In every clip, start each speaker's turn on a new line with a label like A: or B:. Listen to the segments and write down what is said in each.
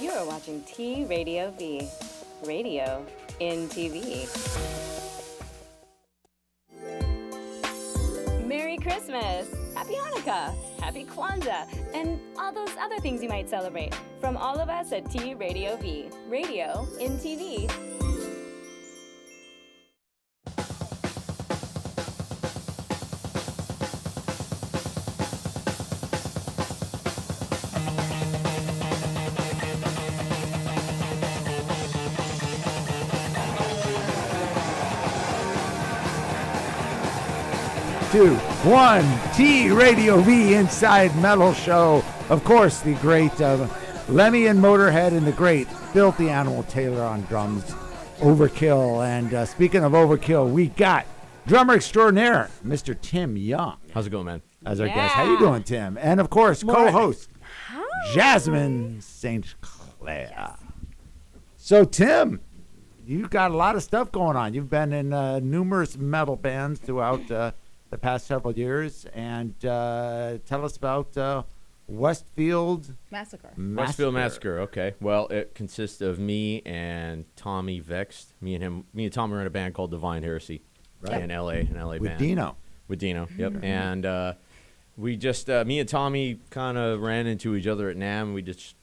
A: You are watching T Radio V, radio in TV. Merry Christmas, Happy Hanukkah, Happy Kwanzaa, and all those other things you might celebrate. From all of us at T Radio V, radio in TV.
B: Two, one, T Radio V Inside Metal Show. Of course, the great Lemmy and Motorhead and the great Filthy Animal Taylor on drums, Overkill. And speaking of Overkill, we got drummer extraordinaire, Mr. Tim Yeung.
C: How's it going, man?
B: As our guest. How you doing, Tim? And of course, co-host Jasmin St. Clair. So, Tim, you've got a lot of stuff going on. You've been in numerous metal bands throughout the past several years, and tell us about Westfield
D: Massacre.
C: Westfield Massacre. Okay. Well, it consists of me and Tommy Vexed. Me and Tommy were in a band called Devine Heresy,
B: Right.
C: in LA,
B: with
C: band.
B: Dino.
C: With Dino. Yep. And we just me and Tommy kind of ran into each other at NAMM. We just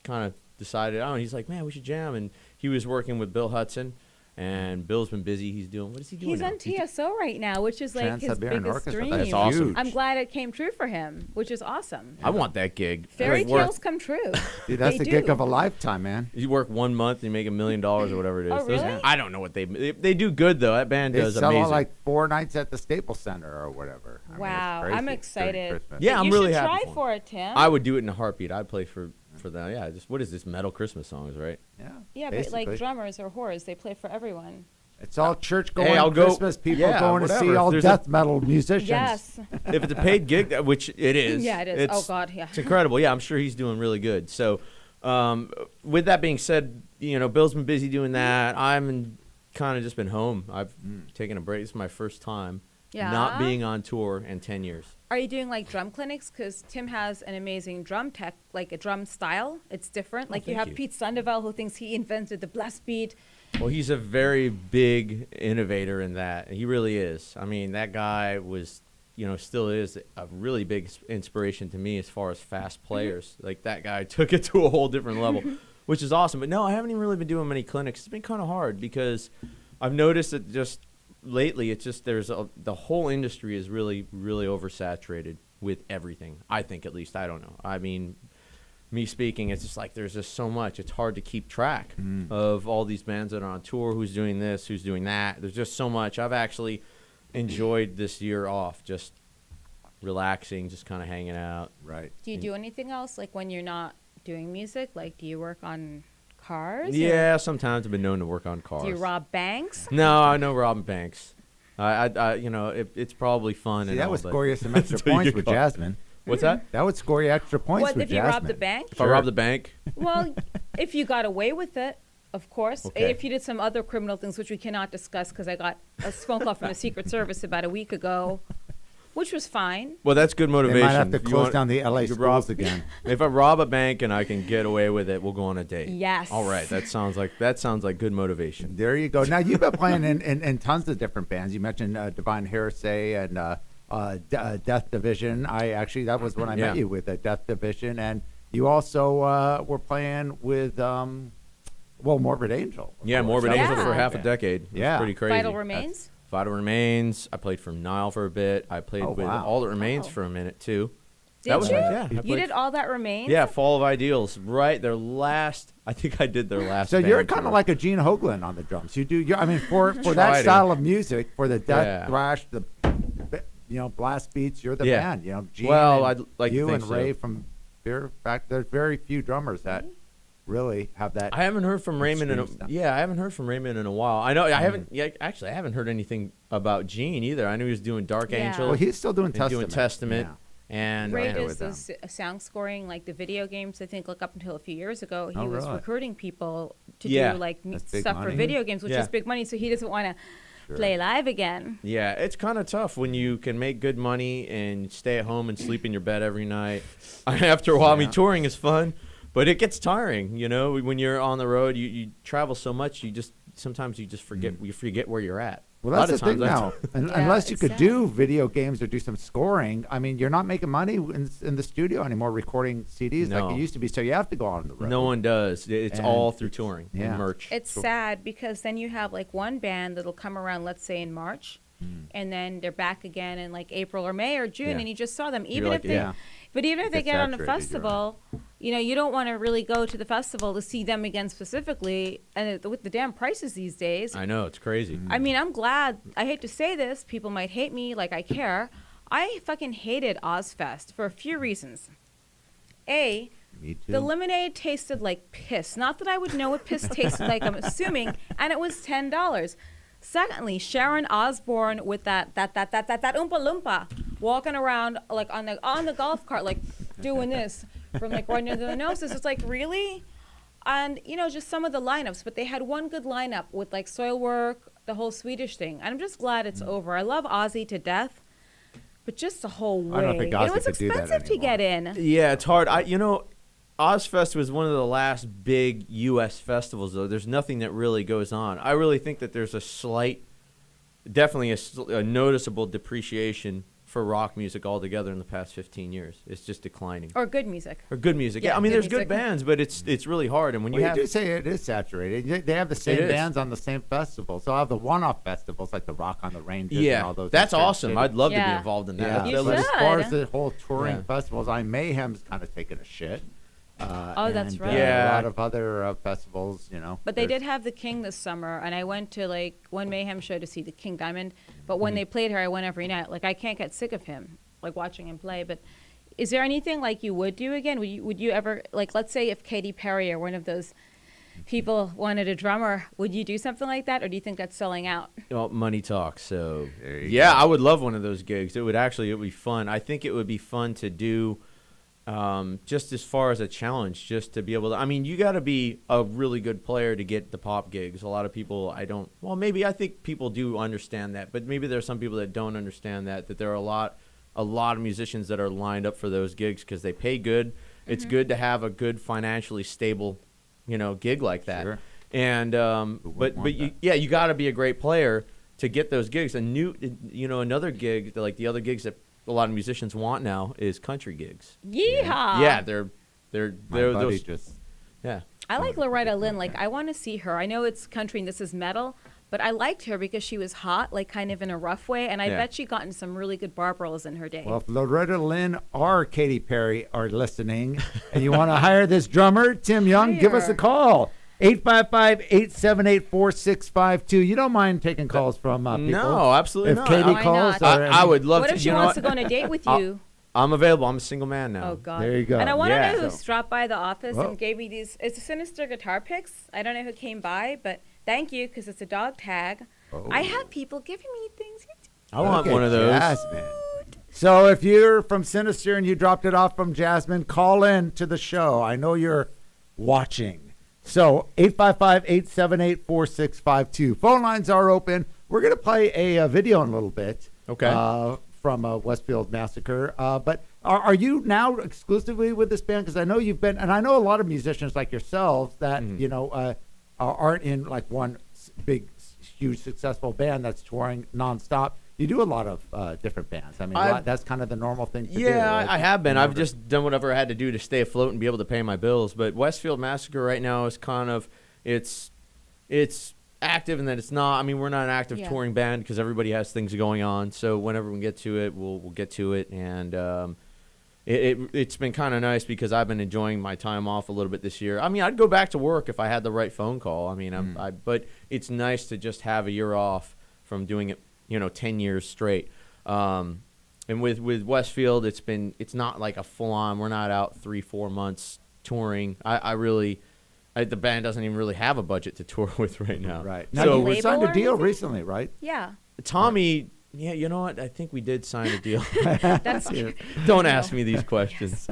C: kind of decided. Oh, he's like, man, we should jam. And he was working with Bill Hudson. And Bill's been busy. What is he doing
D: He's
C: now?
D: on TSO right now, which is like his
B: Trans-Siberian
D: biggest
B: Orchestra.
D: dream.
C: That's awesome.
B: Huge.
D: I'm glad it came true for him, which is awesome.
C: I want that gig.
D: Fairy
C: Like, work-
D: tales come true.
B: Dude, that's
D: They
B: the gig
D: do.
B: of a lifetime, man.
C: You work 1 month and you make $1 million or whatever it is.
D: Oh, really?
C: I don't know what they do good though. That band
B: They
C: does
B: sell
C: amazing.
B: out like 4 nights at the Staples Center or whatever. I mean, it's
D: Wow,
B: crazy
D: I'm
B: during
D: excited.
B: Christmas.
C: Yeah, I'm
D: you
C: really
D: should
C: happy
D: try
C: for
D: for it, Tim.
C: I would do it in a heartbeat. I'd play for them. Yeah, just what is this metal Christmas songs, right?
D: yeah, but like
B: basically.
D: drummers or whores, they play for everyone.
B: It's all church-going
C: Hey, I'll go-
B: Christmas people
C: yeah,
B: going to see
C: whatever.
B: all
C: There's
B: death metal musicians.
D: Yes.
C: If it's a paid gig, which it is.
D: Yeah, it is.
C: It's,
D: Oh, God, yeah.
C: It's incredible. Yeah, I'm sure he's doing really good. So, with that being said, Bill's been busy doing that. I'm kind of just been home. I've taken a break. This is my first time not
D: Yeah?
C: being on tour in 10 years.
D: Are you doing like drum clinics? Because Tim has an amazing drum tech, like a drum style. It's different. Like you
C: thank
D: have
C: you.
D: Pete Sandoval, who thinks he invented the blast beat.
C: Well, he's a very big innovator in that. He really is. I mean, that guy was, still is a really big inspiration to me as far as fast players. Like, that guy took it to a whole different level, which is awesome. But no, I haven't even really been doing many clinics. It's been kind of hard because I've noticed that just lately, it's just the whole industry is really, really oversaturated with everything. I think, at least. I don't know. I mean, me speaking, it's just like there's just so much. It's hard to keep track of all these bands that are on tour, who's doing this, who's doing that. There's just so much. I've actually enjoyed this year off, just relaxing, just kind of hanging out.
B: Right.
D: Do you do anything else, like when you're not doing music? Like, do you work on cars?
C: Yeah, sometimes I've been known to work on cars.
D: Do you rob banks?
C: No, I know robbing banks. It's probably fun.
B: See,
C: and
B: that
C: all,
B: would
C: but
B: score you some extra
C: until you
B: points
C: get
B: with
C: caught.
B: Jasmine.
C: What's that?
B: That would score you extra points
D: What
B: with
D: if you
B: Jasmine.
D: rob the bank?
C: If I rob the bank?
D: Well, if you got away with it, of course.
C: Okay.
D: If you did some other criminal things, which we cannot discuss because I got a phone call from the Secret Service about a week ago, which was fine.
C: Well, that's good
B: They
C: motivation.
B: might have to
C: You
B: close
C: want-
B: down the LA
C: you
B: schools
C: rob-
B: again.
C: If I rob a bank and I can get away with it, we'll go on a date.
D: Yes.
C: All right. That sounds like good motivation.
B: There you go. Now, you've been playing in tons of different bands. You mentioned Devine Heresy and Death Division. That was when I met you with Death Division. And you also were playing with, Morbid Angel. of
C: Yeah,
B: course.
C: Morbid
B: That was
C: Angel
B: a
C: for
B: rock
C: half a
B: band.
C: decade. It was
B: Yeah.
C: pretty crazy.
D: Vital Remains?
C: Vital Remains. I played for Nile for a bit. I played with
B: wow.
C: All That Remains
D: Wow.
C: for a minute too.
D: Did
C: That was
D: you?
C: nice, yeah. I
D: You
C: played-
D: did All That Remains?
C: Yeah, Fall of Ideals. Right, their last. I think I did their last.
B: So you're
C: band
B: kind
C: tour.
B: of like a Gene Hoglan on the drums. You do. For
C: Try
B: that
C: to.
B: style of music, for the death
C: Yeah.
B: thrash, the blast beats, you're the
C: Yeah.
B: band. Gene
C: Well,
B: and
C: I'd like to
B: you
C: think
B: and
C: so.
B: Ray from Fear Fact. There's very few drummers that really have that.
C: I haven't heard from Raymond in
B: extreme stuff.
C: I haven't heard from Raymond in a while. I know I haven't. Yeah, actually, I haven't heard anything about Gene either. I knew he was doing Dark
D: Yeah.
C: Angel.
B: Well, he's still doing
C: and
B: Testament.
C: doing Testament.
B: Yeah.
C: And
D: Ray
B: I know
D: does
B: with
D: the sound scoring, like the video games. I think, like up until a few years ago, he
B: Oh,
D: was
B: really?
D: recruiting people to
C: Yeah.
D: do like
B: That's big
D: stuff for
B: money.
D: video games, which
C: Yeah.
D: is big money. So he doesn't want to
B: Sure.
D: play live again.
C: yeah, it's kind of tough when you can make good money and stay at home and sleep in your bed every night. After a while, I mean,
B: Yeah.
C: touring is fun, But it gets tiring, you know, when you're on the road. You travel so much, sometimes you just forget where you're at.
B: Well, that's the thing now. Unless you could do video games or do some scoring, I mean, you're not making money in the studio anymore recording CDs like it used to be. So you have to go on the road.
C: No one does. It's all through touring and merch.
D: It's sad because then you have like one band that'll come around, let's say in March, and then they're back again in like April or May or June, and you just saw them. Even if they get on a festival, you know, you don't want to really go to the festival to see them again specifically. And with the damn prices these days,
C: I know, it's crazy.
D: I mean, I'm glad. I hate to say this, people might hate me, like I care. I fucking hated Ozfest for a few reasons. A,
B: Me too.
D: the lemonade tasted like piss. Not that I would know what piss tasted like, I'm assuming, and it was $10. Secondly, Sharon Osbourne with that Oompa Loompa walking around like on the golf cart, like doing this from like right near the noses. It's like, really? And you know, just some of the lineups, but they had one good lineup with like Soilwork, the whole Swedish thing. And I'm just glad it's over. I love Ozzy to death, but just the whole way.
B: I don't think Ozzy
D: it was
B: could do that
D: expensive to get in.
C: Yeah, it's hard. Ozfest was one of the last big U.S. festivals, though. There's nothing that really goes on. I really think that there's definitely a noticeable depreciation for rock music altogether in the past 15 years. It's just declining.
D: Or good music.
C: Or good music.
D: Yeah,
C: I mean,
D: good
C: there's
D: music.
C: good bands, but it's really hard. And when
B: Well,
C: you
B: do say it is saturated. They have the same
C: It is.
B: bands on the same festival. So I have the one-off festivals like the Rock on the Ranges and all those.
C: that's awesome.
B: Shit.
C: I'd love to be
D: Yeah.
C: involved in
B: Yeah,
C: that.
D: You
B: but as
D: should.
B: far as the whole touring
C: Yeah.
B: festivals, Mayhem's kind of taking a shit.
D: That's
B: and,
D: right.
C: Yeah.
B: a lot of other festivals, you know.
D: But they did have the King this summer, and I went to like one Mayhem show to see the King Diamond. But when they played her, I went every night. Like I can't get sick of him, like watching him play. But is there anything like you would do again? Would you ever, like, let's say if Katy Perry or one of those people wanted a drummer, would you do something like that, or do you think that's selling out?
C: Well, money talks. So
B: There you
C: yeah,
B: go.
C: I would love one of those gigs. It would be fun. I think it would be fun to do. Just as far as a challenge, just to be able to, I mean, you got to be a really good player to get the pop gigs. A lot of people, I think people do understand that, but maybe there's some people that don't understand that there are a lot of musicians that are lined up for those gigs because they pay good. It's good to have a good financially stable, gig like that.
B: Sure.
C: And, but you got to be a great player to get those gigs. Another gig, like the other gigs that a lot of musicians want now is country gigs.
D: Yeehaw!
C: Yeah, they're
B: My buddy
C: those.
B: just
C: Yeah,
D: I like Loretta Lynn. Like, I want to see her. I know it's country and this is metal, but I liked her because she was hot, like kind of in a rough way, and I bet she got in some really good bar brawls in her day.
B: Well, if Loretta Lynn or Katy Perry are listening and you want to hire this drummer, Tim Yeung, give us a call. 855-878-4652. You don't mind taking calls from people?
C: No, absolutely
B: if
C: not.
B: Katie
D: Why
B: calls,
D: not?
C: I would love
D: What
C: to.
D: if she wants to go on a date with you?
C: I'm available. I'm a single man now.
D: Oh, God.
B: There you go.
D: And I want to
C: Yeah.
D: know who stopped by the office
B: Whoa.
D: and gave me these. It's a Sinister guitar picks. I don't know who came by, but thank you because it's a dog tag.
B: Oh.
D: I have people giving me things.
C: I want
B: Okay,
C: one of those.
B: Jasmin. So if you're from Sinister and you dropped it off from Jasmin, call in to the show. I know you're watching. So 855-878-4652. Phone lines are open. We're going to play a video in a little bit.
C: Okay.
B: From Westfield Massacre. But are you now exclusively with this band? Because I know you've been, and I know a lot of musicians like yourselves that, aren't in like one big, huge, successful band that's touring nonstop. You do a lot of different bands. I mean, that's kind of the normal thing to do.
C: Yeah,
B: right?
C: I have been. I've just done whatever I had to do to stay afloat and be able to pay my bills. But Westfield Massacre right now is kind of, it's active and then it's not. I mean, we're not an active touring band because everybody has things going on. So whenever we get to it, we'll get to it. And it's been kind of nice because I've been enjoying my time off a little bit this year. I mean, I'd go back to work if I had the right phone call. I mean, but it's nice to just have a year off from doing it, 10 years straight. And with Westfield, it's not like a full on. We're not out 3-4 months touring. The band doesn't even really have a budget to tour with right now.
B: Right.
D: So-
B: Now, you
D: Label
B: signed a
D: or
B: deal
D: anything?
B: recently, right?
D: Yeah,
C: Tommy, yeah, you know what? I think we did sign a deal.
D: that's true.
C: Don't ask me these questions.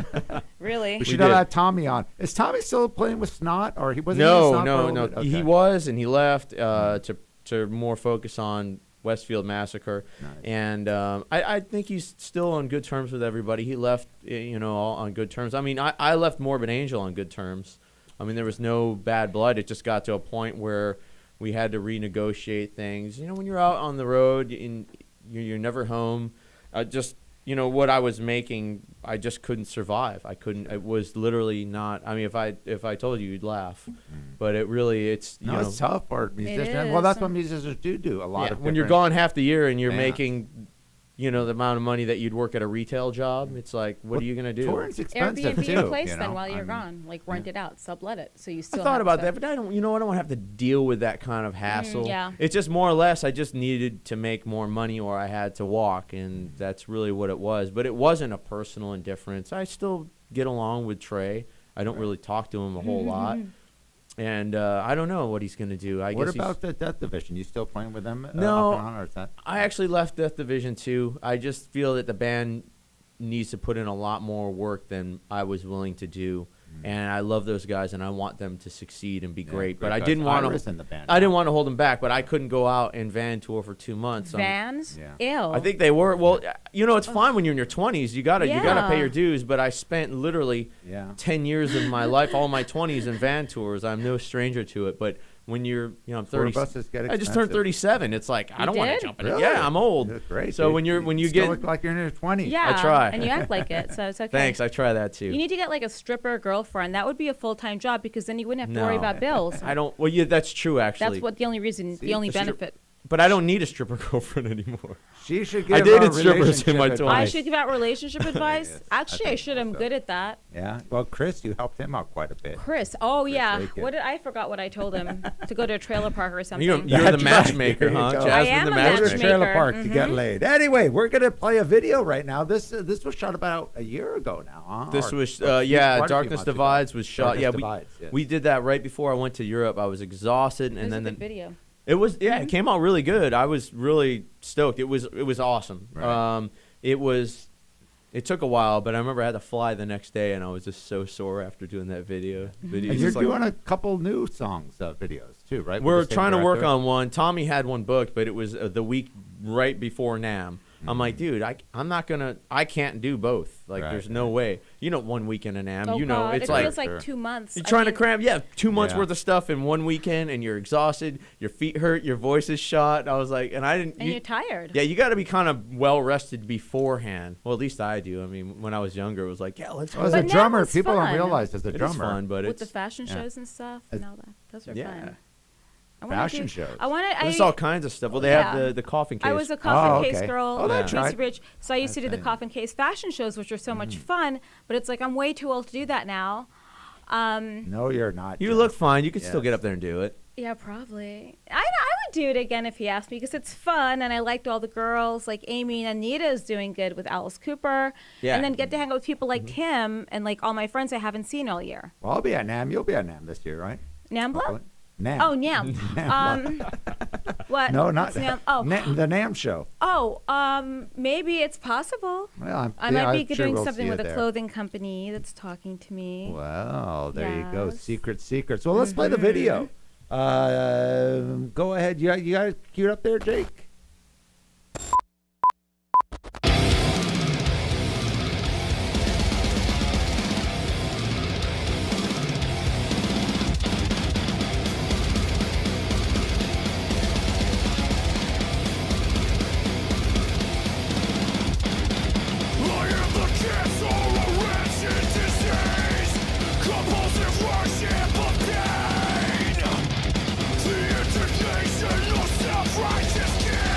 D: Really.
B: We should
C: did.
B: have had Tommy on. Is Tommy still playing with Snot, or he wasn't?
C: No.
B: Okay.
C: He was, and he left to more focus on Westfield Massacre.
B: Nice.
C: And I think he's still on good terms with everybody. He left, all on good terms. I mean, I left Morbid Angel on good terms. I mean, there was no bad blood. It just got to a point where we had to renegotiate things. When you're out on the road and you're never home, what I was making, I just couldn't survive. I couldn't. It was literally not. I mean, if I told you, you'd laugh. But it's
B: it's tough for musicians. Well, that's what musicians do a lot of.
C: When you're gone half the year and you're making, the amount of money that you'd work at a retail job, it's like, what are you gonna do?
B: Touring's expensive
D: Airbnb
B: too.
D: a place then while you're gone, like rent it out, sublet it, so you still.
C: I thought
D: have
C: about
D: stuff.
C: that, but I don't. I don't want to have to deal with that kind of hassle.
D: Yeah.
C: It's just more or less, I just needed to make more money, or I had to walk, and that's really what it was. But it wasn't a personal indifference. I still get along with Trey. I don't really talk to him a whole lot, and I don't know what he's gonna do.
B: What about the Death Division? You still playing with them?
C: No,
B: off and on, or is that?
C: I actually left Death Division too. I just feel that the band needs to put in a lot more work than I was willing to do. And I love those guys, and I want them to succeed and be great. But I didn't want to. I didn't want to hold them back, but I couldn't go out and van tour for 2 months.
D: Vans?
B: Yeah.
D: Ew.
C: I think they were. Well, it's fine when you're in your 20s. You gotta pay your dues. But I spent literally 10 years of my life, all my 20s, in van tours. I'm no stranger to it. But when you're, I'm 30. I just turned 37. It's like I don't want to jump in it.
B: Really?
C: Yeah, I'm old.
B: That's great.
C: So when you
B: still
C: get
B: look like you're in your 20s.
D: Yeah,
C: I try.
D: and you act like it, so it's okay.
C: Thanks, I try that too.
D: You need to get like a stripper girlfriend. That would be a full-time job because then you wouldn't have to worry about bills.
C: I don't. Well, yeah, that's true actually.
D: That's what the only reason, the only benefit.
C: But I don't need a stripper girlfriend anymore.
B: She should give
C: I dated strippers in my 20s.
D: I should give out relationship advice.
B: Yes,
D: Actually, I should. I'm good at that.
B: Yeah. Well, Chris, you helped him out quite a bit.
D: Chris. Oh yeah.
B: Lakin.
D: I forgot what I told him to go to a trailer park or something.
C: You're the
B: That's
C: matchmaker,
B: right.
C: huh?
B: There you go.
C: Jasmine,
D: I am
C: the
D: a
B: Go to
C: matchmaker.
B: the trailer
D: matchmaker.
B: park to get laid. Anyway, we're gonna play a video right now. This was shot about a year ago now. Huh?
C: This
B: Or-
C: was
B: or quite a few
C: Darkness
B: months ago.
C: Divides was shot.
B: Darkness
C: Yeah,
B: Divides, yes.
C: we did that right before I went to Europe. I was exhausted,
D: It
C: and
D: was
C: then
D: a good video.
C: it was it came out really good. I was really stoked. It was awesome.
B: Right.
C: It took a while, but I remember I had to fly the next day, and I was just so sore after doing that video.
B: And you're doing a couple new songs, videos too, right?
C: We're
B: With the same
C: trying to work
B: director?
C: on one. Tommy had one booked, but it was the week right before NAMM. I'm like, dude, I can't do both. Like,
B: Right,
C: there's no way. 1 weekend in NAMM,
D: Oh, God.
C: it's
D: it
C: like
D: feels like
B: Sure.
D: 2 months.
C: you're
D: I
C: trying to
D: mean,
C: cram, 2 months
B: Yeah.
C: worth of stuff in 1 weekend, and you're exhausted. Your feet hurt. Your voice is shot. I was like, and I didn't.
D: And you're tired.
C: Yeah, you got to be kind of well rested beforehand. Well, at least I do. I mean, when I was younger, it was like, let's.
B: Well, as
D: But
B: a
D: NAMM
B: drummer,
D: was
B: people don't
D: fun.
B: realize as a
C: It is
B: drummer.
C: fun, but
D: With the
C: it's
D: fashion
B: yeah.
D: shows and stuff and all that. Those are fun. I wanna
B: Fashion
D: do-
B: shows.
D: I want to.
C: there's all kinds of stuff. Well, they have the coffin case.
D: I was a coffin case
B: okay.
D: girl.
B: Oh, that's
D: Piece
B: right.
D: of Rich. So I used to do the
B: That's right.
D: coffin case fashion shows, which are so much fun. But it's like I'm way too old to do that now.
B: No, you're not.
C: You
B: Jeff.
C: look fine. You could still
B: Yes.
C: get up there and do it.
D: Yeah, probably. I would do it again if he asked me because it's fun and I liked all the girls. Like Amy and Anita is doing good with Alice Cooper.
C: Yeah.
D: And then get to hang out with people like Tim and like all my friends I haven't seen all year.
B: Well, I'll be at NAMM. You'll be at NAMM this year, right?
D: Nambla?
B: NAMM.
D: Oh, Nyam. What?
B: No, not
D: What's Nyam? Oh.
B: the NAMM show.
D: Maybe it's possible.
B: Well,
D: I might be
B: I'm sure
D: doing
B: we'll
D: something
B: see
D: with
B: you
D: a
B: there.
D: clothing company that's talking to me.
B: Well, there you go.
D: Yes.
B: Secrets. Well, let's play the video. Go ahead. You got it queued up there, Jake?
E: Self-righteous kid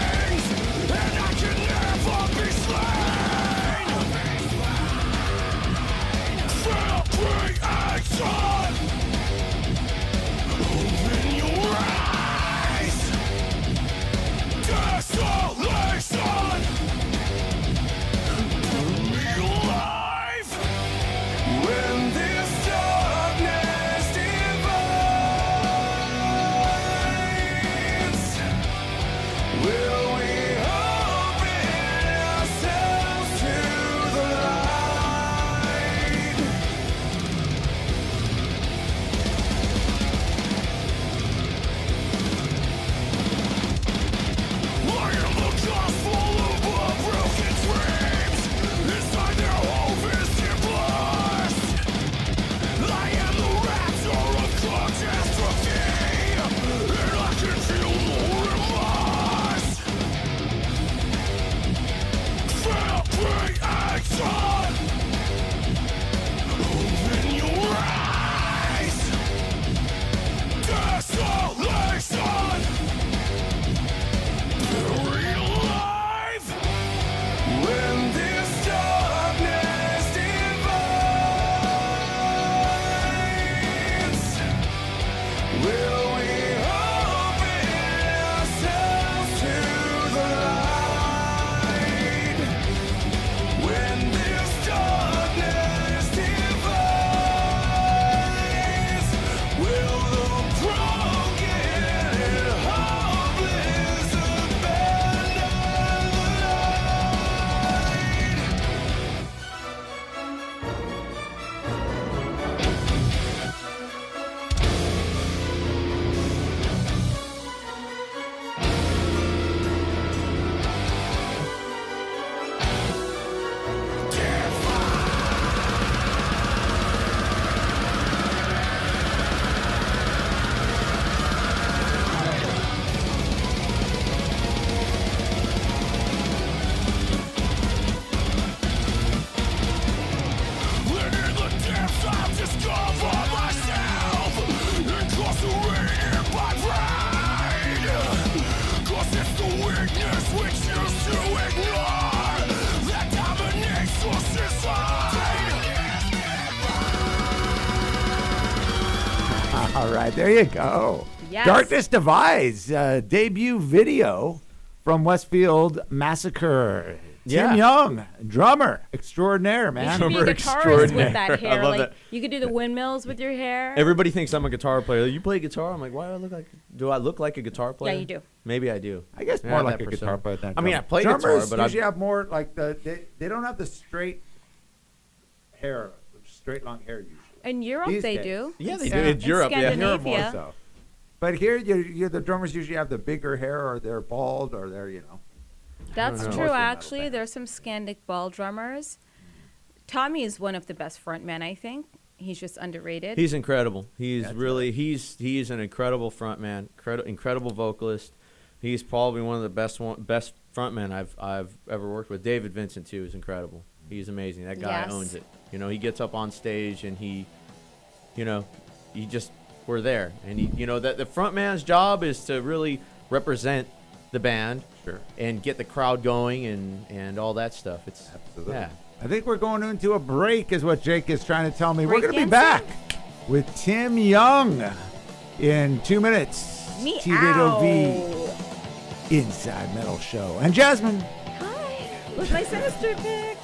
B: All right, there you go.
D: Yes.
B: Darkness Divides, debut video from Westfield Massacre.
C: Yeah.
B: Tim Yeung, drummer extraordinaire,
D: You
B: man.
D: should be a
C: Drummer
D: guitarist with that
C: extraordinaire.
D: hair.
C: I love
D: Like
C: that.
D: you could do the windmills with your hair.
C: Everybody thinks I'm a guitar player. You play guitar? I'm like, why do I look like? Do I look like a guitar player?
D: Yeah, you do.
C: Maybe I do.
B: I guess
C: Yeah,
B: more
C: I
B: like
C: have
B: a
C: that
B: guitar
C: persona.
B: player than
C: I mean, I play
B: Drummers
C: guitar, but
B: usually
C: I
B: have more like they don't have the straight hair, straight long hair usually.
D: In Europe,
B: These
D: they
B: days.
D: do.
C: Yeah, they
D: In
C: do. In Europe, yeah.
B: Here more
D: Scandinavia.
B: so. But here, the drummers usually have the bigger hair, or they're bald, or they're
D: That's
C: know.
D: true,
B: Most of them
D: actually.
B: metal
D: There's some Scandic ball drummers. Tommy is one of the best frontmen, I think. He's just underrated.
C: He's incredible. He's
B: That's
C: really he's an incredible frontman, incredible vocalist. He's probably one of the best frontmen I've ever worked with. David Vincent too is incredible. He's amazing. That guy
D: Yes.
C: owns it. He gets up on stage and we're there. And that the frontman's job is to really represent the band,
B: Sure.
C: and get the crowd going and all that stuff. It's
B: Absolutely.
C: yeah.
B: I think we're going into a break, is what Jake is trying to tell me. We're
D: Break
B: going to be
D: dancing?
B: back with Tim Yeung in 2 minutes. T-Radio V Inside Metal Show. And Jasmine.
D: Hi. With my sinister pick.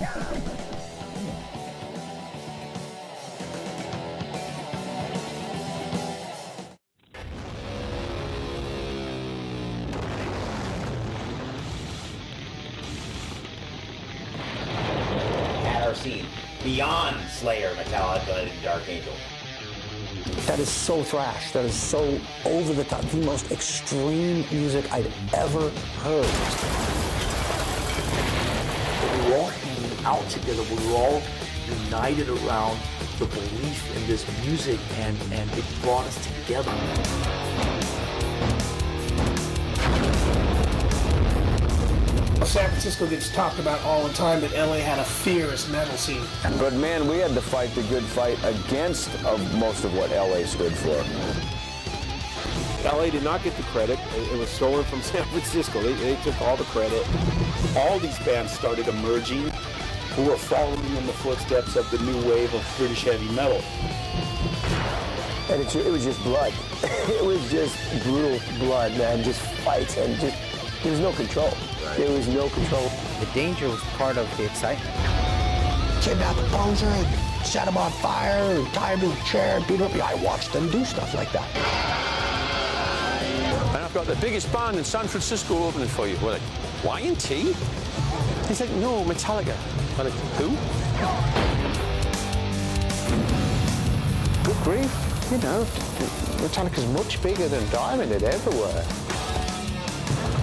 E: At our scene, beyond Slayer, Metallica, and Dark Angel.
F: That is so thrash. That is so over the top. The most extreme music I'd ever heard.
G: We were all hanging out together. We were all united around the belief in this music, and it brought us together.
H: San Francisco gets talked about all the time, but LA had a fierce metal scene.
I: But man, we had to fight the good fight against most of what LA stood for.
J: LA did not get the credit. It was stolen from San Francisco. They took all the credit. All these bands started emerging who were following in the footsteps of the new wave of British heavy metal.
F: And it was just blood. It was just brutal blood, man. Just fights and just, there was no control. There was no control.
K: The danger was part of the excitement.
F: Kidnap a poser, set him on fire, tie him to a chair, beat him up. Yeah, I watched them do stuff like that.
I: And I've got the biggest band in San Francisco opening for you. We're like, Y&T? He's like, no, Metallica. We're like, who? Good grief, Metallica's much bigger than Diamond Head everywhere.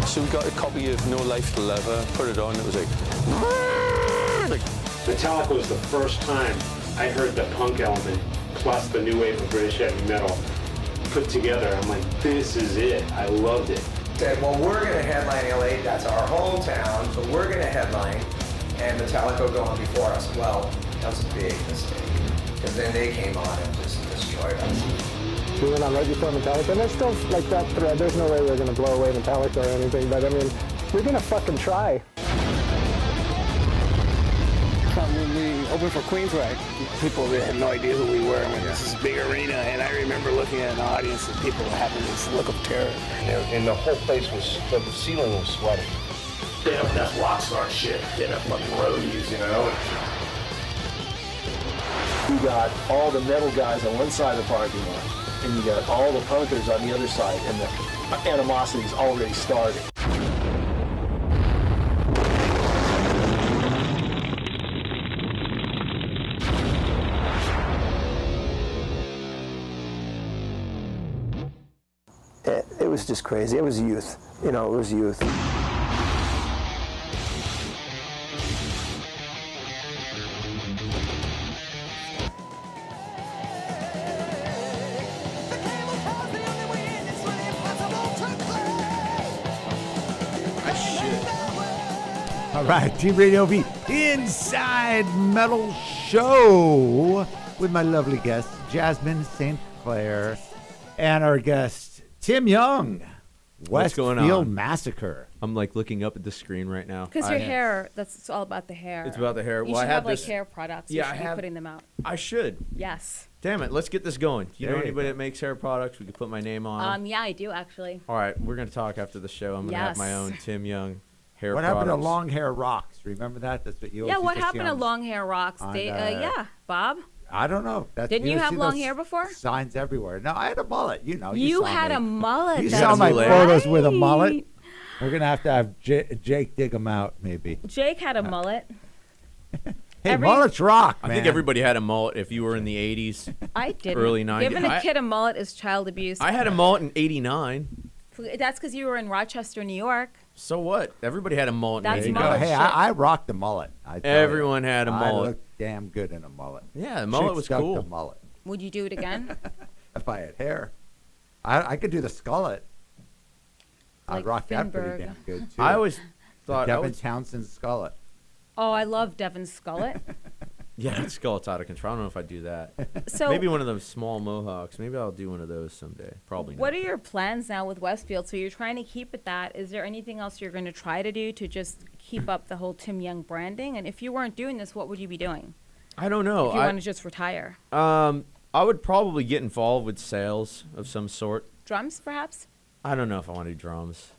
I: So we got a copy of No Life to Leather, put it on, it was like
J: Metallica was the first time I heard the punk element plus the new wave of British heavy metal put together. I'm like, this is it. I loved it.
L: Said, well, we're going to headline LA. That's our hometown, but we're going to headline, and Metallica will go on before us. Well, that was a big mistake, because then they came on and just destroyed us.
M: We went on right before Metallica, and there's still like that thread. There's no way we're going to blow away Metallica or anything, but I mean, we're going to fucking try.
K: When we opened for Queensrÿche, people really had no idea who we were. I mean, this is a big arena, and I remember looking at an audience and people having this look of terror.
J: And the whole place was, the ceiling was sweating.
G: That's rock star shit. They have fucking roadies,
J: You got all the metal guys on one side of the parking lot, and you got all the punkers on the other side, and the animosity's already started.
F: It was just crazy. It was youth. It was youth.
B: All right, T-Radio V Inside Metal Show with my lovely guest, Jasmin St. and our guest, Tim Yeung.
C: What's going
B: Westfield
C: on?
B: Massacre.
C: I'm like looking up at the screen right now.
D: Because your hair, it's all about the hair.
C: It's about the hair.
D: You
C: Well,
D: should
C: I
D: have
C: have
D: like
C: this-
D: hair products.
C: Yeah,
D: you
C: I
D: should be
C: have-
D: putting them out.
C: I should.
D: Yes.
C: Damn it. Let's get this going. Do you know
B: There you
C: anybody
B: go.
C: that makes hair products? We could put my name on 'em.
D: Yeah, I do actually.
C: All right. We're going to talk after the show. I'm going to have my
D: Yes.
C: own Tim Yeung hair
B: What
C: products.
B: happened to long hair rocks? Remember that? That's what you.
D: Yeah,
B: always
D: what
B: used to see
D: happened to
B: on-
D: long hair rocks?
B: on,
D: Yeah, Bob.
B: I don't know. That's,
D: Didn't you
B: would
D: have
B: see
D: long
B: those
D: hair before?
B: Signs everywhere. No, I had a mullet. You know.
D: You
B: saw
D: had
B: me.
D: a mullet.
B: You
D: that's
B: saw my
C: right.
B: photos with a mullet. We're gonna have to have Jake dig them out, maybe.
D: Jake had a mullet.
B: Hey, mullets rock, man.
C: I think everybody had a mullet if you were in the 80s.
D: I didn't.
C: Early 90s.
D: Giving a kid a mullet is child abuse.
C: I had a mullet in 89.
D: That's because you were in Rochester, New York.
C: So what? Everybody had a mullet
D: That's
C: in
B: There
C: 89.
B: you go. Hey,
D: shit.
B: I rocked the mullet. I tell
C: Everyone
B: you.
C: had a
B: I
C: mullet.
B: looked damn good in a mullet.
C: Yeah, the mullet
B: Chicks
C: was
B: dug
C: cool.
B: The mullet.
D: Would you do it again?
B: If I had hair, I could do the skullet.
D: Like
B: I'd rock that pretty
D: Finberg.
B: damn good too.
C: I always thought
B: Devin Townsend skullet.
D: Oh, I love Devin Skullet.
C: yeah, that skullet's out of control. I don't know if I'd do that.
D: So
C: Maybe one of those small mohawks. Maybe I'll do one of those someday. Probably not.
D: what are your plans now with Westfield? So you're trying to keep it that. Is there anything else you're going to try to do to just keep up the whole Tim Yeung branding? And if you weren't doing this, what would you be doing?
C: I don't know.
D: If you want to just retire?
C: I would probably get involved with sales of some sort.
D: Drums, perhaps?
C: I don't know if I want to do drums.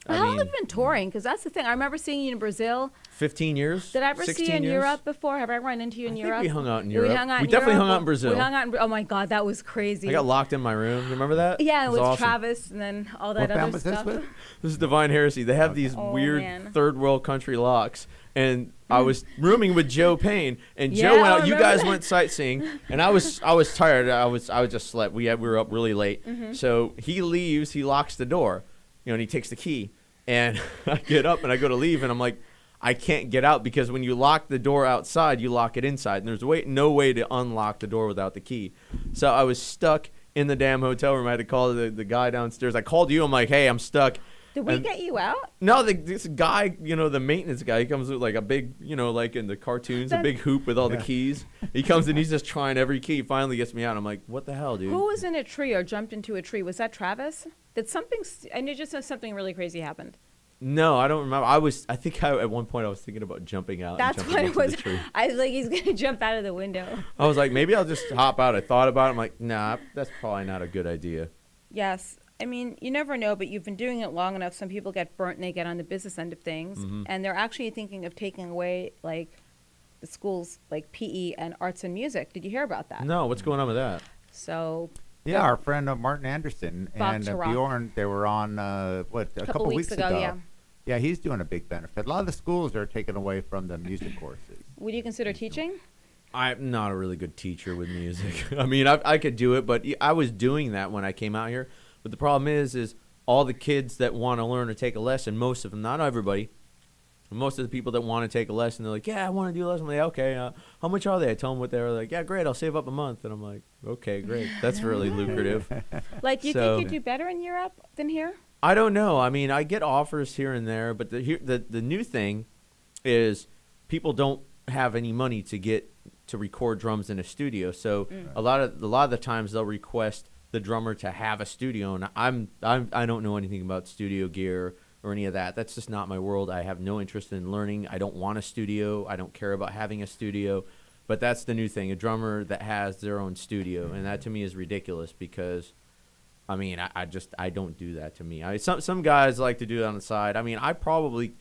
C: I
D: How long
C: mean,
D: have you been touring? Because that's the thing. I remember seeing you in Brazil.
C: 15 years?
D: Did I ever see
C: 16
D: you in
C: years?
D: Europe before? Have I run into you in
C: I
D: Europe?
C: think we hung out in
D: We
C: Europe.
D: hung out
C: We
D: in
C: definitely
D: Europe.
C: hung out in Brazil.
D: We hung out in, oh my God, that was crazy.
C: I got locked in my room. You remember that?
D: Yeah,
C: It
D: it
C: was
D: was
C: awesome.
D: Travis and then all that
B: What band
D: other
B: was this
D: stuff.
B: with?
C: This is Devine Heresy. They have these
D: Oh,
C: weird
D: man.
C: third world country locks. And I was rooming with Joe Payne, and
D: Yeah,
C: Joe went
D: I
C: out. You
D: remember
C: guys
D: that.
C: went sightseeing, and I was tired. I was just slept. We were up really late.
D: Mm-hmm.
C: So he leaves. He locks the door, and he takes the key. And I get up and I go to leave, and I'm like, I can't get out because when you lock the door outside, you lock it inside, and there's no way to unlock the door without the key. So I was stuck in the damn hotel room. I had to call the guy downstairs. I called you. I'm like, hey, I'm stuck.
D: Did we
C: And-
D: get you out?
C: No, this guy, the maintenance guy, he comes with like a big, like in the cartoons, a big hoop with all the keys. He comes and he's just trying every key. He finally gets me out. I'm like, what the hell, dude?
D: Who was in a tree or jumped into a tree? Was that Travis? Did something? I knew just something really crazy happened.
C: No, I don't remember. I think at one point I was thinking about jumping out.
D: That's
C: and
D: what
C: jumping
D: it
C: into
D: was.
C: The tree.
D: I was like, he's gonna jump out of the window.
C: I was like, maybe I'll just hop out. I thought about it. I'm like, nah, that's probably not a good idea.
D: Yes. I mean, you never know, but you've been doing it long enough. Some people get burnt and they get on the business end of things.
C: Mhm.
D: And they're actually thinking of taking away, like, the schools, like PE and arts and music. Did you hear about that?
C: No, what's going on with that?
D: So,
B: Yeah, our friend Martin Anderson
D: Bob
B: and
D: Tarok.
B: Bjorn, they were on a couple weeks ago.
D: yeah.
B: Yeah, he's doing a big benefit. A lot of the schools are taken away from the music courses.
D: Would you consider teaching?
C: I'm not a really good teacher with music. I mean, I could do it, but I was doing that when I came out here. But the problem is all the kids that want to learn or take a lesson, most of them, not everybody, most of the people that want to take a lesson, they're like, yeah, I want to do a lesson. I'm like, okay, how much are they? I tell them what they're like, yeah, great, I'll save up a month. And I'm like, okay, great. That's really lucrative.
D: Like, you
C: So-
D: think you'd do better in Europe than here?
C: I don't know. I mean, I get offers here and there, but the new thing is people don't have any money to record drums in a studio. So a lot of the times they'll request the drummer to have a studio, and I don't know anything about studio gear or any of that. That's just not my world. I have no interest in learning. I don't want a studio. I don't care about having a studio. But that's the new thing, a drummer that has their own studio, and that to me is ridiculous because I mean, I don't do that to me. Some guys like to do it on the side. I mean, I probably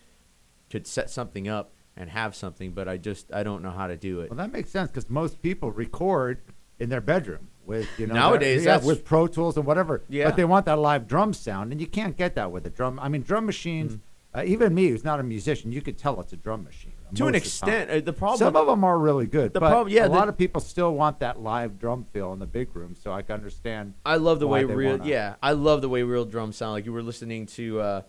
C: could set something up and have something, but I don't know how to do it.
B: Well, that makes sense because most people record in their bedroom with
C: Nowadays,
B: yeah,
C: that's-
B: with Pro Tools and whatever.
C: Yeah.
B: But they want that live drum sound, and you can't get that with a drum. I mean, drum machines. Even me, who's not a musician, you could tell it's a drum machine.
C: To an
B: most of the time.
C: extent, the problem.
B: Some of them are really good,
C: The
B: but
C: problem- yeah,
B: a
C: the-
B: lot of people still want that live drum feel in the big room. So I can understand.
C: I love the
B: why
C: way
B: they wanna-
C: I love the way real drums sound. Like you were listening to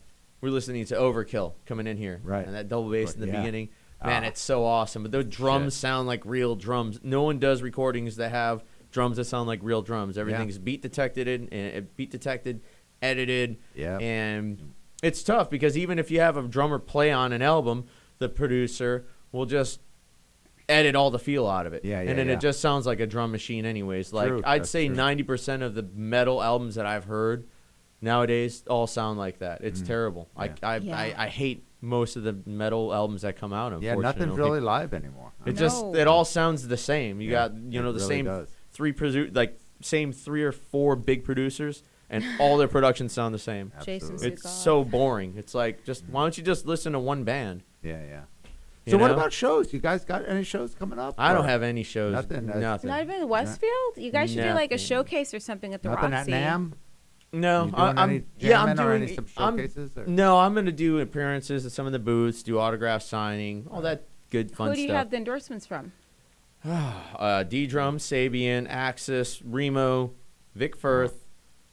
C: Overkill coming in here,
B: Right.
C: And that double bass in the
B: Yeah.
C: beginning, man, it's so awesome. But the drums sound like real drums. No one does recordings that have drums that sound like real drums. Everything's beat detected, edited,
B: Yeah.
C: and it's tough because even if you have a drummer play on an album, the producer will just edit all the feel out of it.
B: Yeah,
C: and then
B: yeah.
C: it just sounds like a drum machine anyways. Like
B: True,
C: I'd
B: that's
C: say
B: true.
C: 90% of the metal albums that I've heard nowadays all sound like that. It's terrible.
B: Yeah.
C: I hate most of the metal albums that come out.
B: Yeah, nothing's really live anymore.
C: It all sounds the same. You got the
B: really
C: same
B: does.
C: same 3 or 4 big producers, and all their productions sound the same.
D: Jason
C: It's
D: Sudeikis.
C: so boring. It's like, just why don't you just listen to one band?
B: Yeah.
C: You
B: So what
C: know?
B: about shows? You guys got any shows coming up?
C: I don't
B: or
C: have any shows.
B: Nothing.
C: Nothing.
D: Not even Westfield? You guys should do like a showcase or something at the
B: Nothing
D: Roxy.
B: at NAMM?
C: No,
B: You doing any jamming or any some showcases? Or?
C: No, I'm going to do appearances at some of the booths, do autograph signing, all that good fun
D: Who do you
C: stuff.
D: have the endorsements from?
C: D-Drum, Sabian, Axis, Remo, Vic Firth,